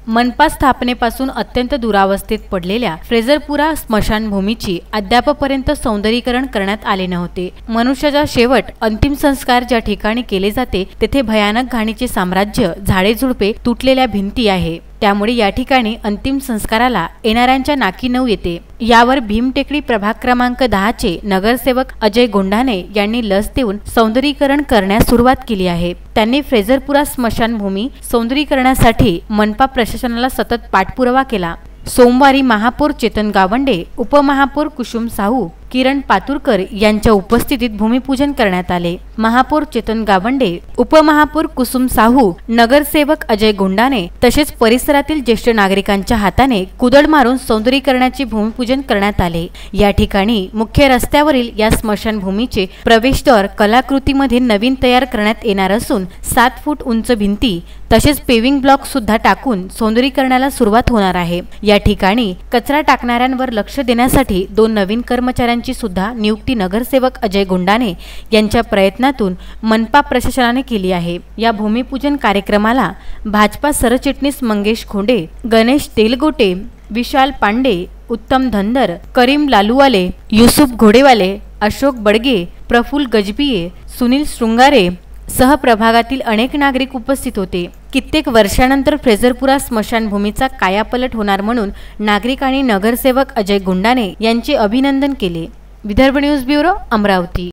मनपा स्थापनेपासून अत्यंत दुरावस्थेत पडलेल्या फ्रेझरपुरा स्मशानभूमीची अद्यापपर्यंत सौंदर्यीकरण करण्यात आले नव्हते। मनुष्याचा शेवट अंतिम संस्कार ज्या ठिकाणी केले जाते तेथे भयानक घाणीचे साम्राज्य, झाडे झुडपे, तुटलेल्या भिंती आहे। त्यामुळे या ठिकाणी अंतिम संस्काराला येणाऱ्यांच्या नाकी नऊ येते। यावर भीमटेकडी प्रभाग क्रमांक 10 चे नगरसेवक अजय गोंडाने यांनी लस देऊन सौंदर्यीकरण करण्यास सुरुवात केली आहे। त्यांनी फ्रेझरपुरा स्मशानभूमी सौंदर्यीकरणासाठी मनपा प्रशासनाला सतत पाठपुरावा केला। सोमवारी महापौर चेतन गावंडे, उपमहापौर कुसुम साहू, किरण पातुरकर यांच्या उपस्थितीत भूमिपूजन करण्यात आले। महापौर चेतन गावंडे, उपमहापौर कुसुम साहू, नगरसेवक अजय गोंडाने तसेच परिसरातील ज्येष्ठ नागरिकांच्या हाताने कुदळ मारून सौंदर्यीकरणाचे भूमिपूजन करण्यात आले। या ठिकाणी मुख्य रस्त्यावरील या स्मशानभूमीचे प्रवेशद्वार कलाकृतीमध्ये नवीन तयार करण्यात येणार असून 7 फूट उंच भिंती तसेच पेविंग ब्लॉक सुद्धा टाकून सौंदर्यीकरणाला सुरुवात होणार आहे। या ठिकाणी कचरा टाकणाऱ्यांवर लक्ष देण्यासाठी 2 नवीन कर्मचाऱ्यांची सुद्धा नियुक्ती नगरसेवक अजय गोंडाने यांच्या प्रयत्नातून मनपा प्रशासनाने केली आहे। या भूमिपूजन कार्यक्रमाला भाजपा सरचिटणीस मंगेश खोंडे, गणेश तेलगोटे, विशाल पांडे, उत्तम धनगर, करीम लालूवाले, युसुफ घोडेवाले, अशोक बडगे, प्रफुल्ल गजबिये, सुनील शृंगारे सह प्रभागातील अनेक नागरिक उपस्थित होते। कित्येक वर्षानंतर फ्रेझरपुरा स्मशानभूमीचा कायापलट होणार म्हणून नागरिकांनी नगरसेवक अजय गोंडाने यांचे अभिनंदन केले। Vidarbha news bureau, Amravati.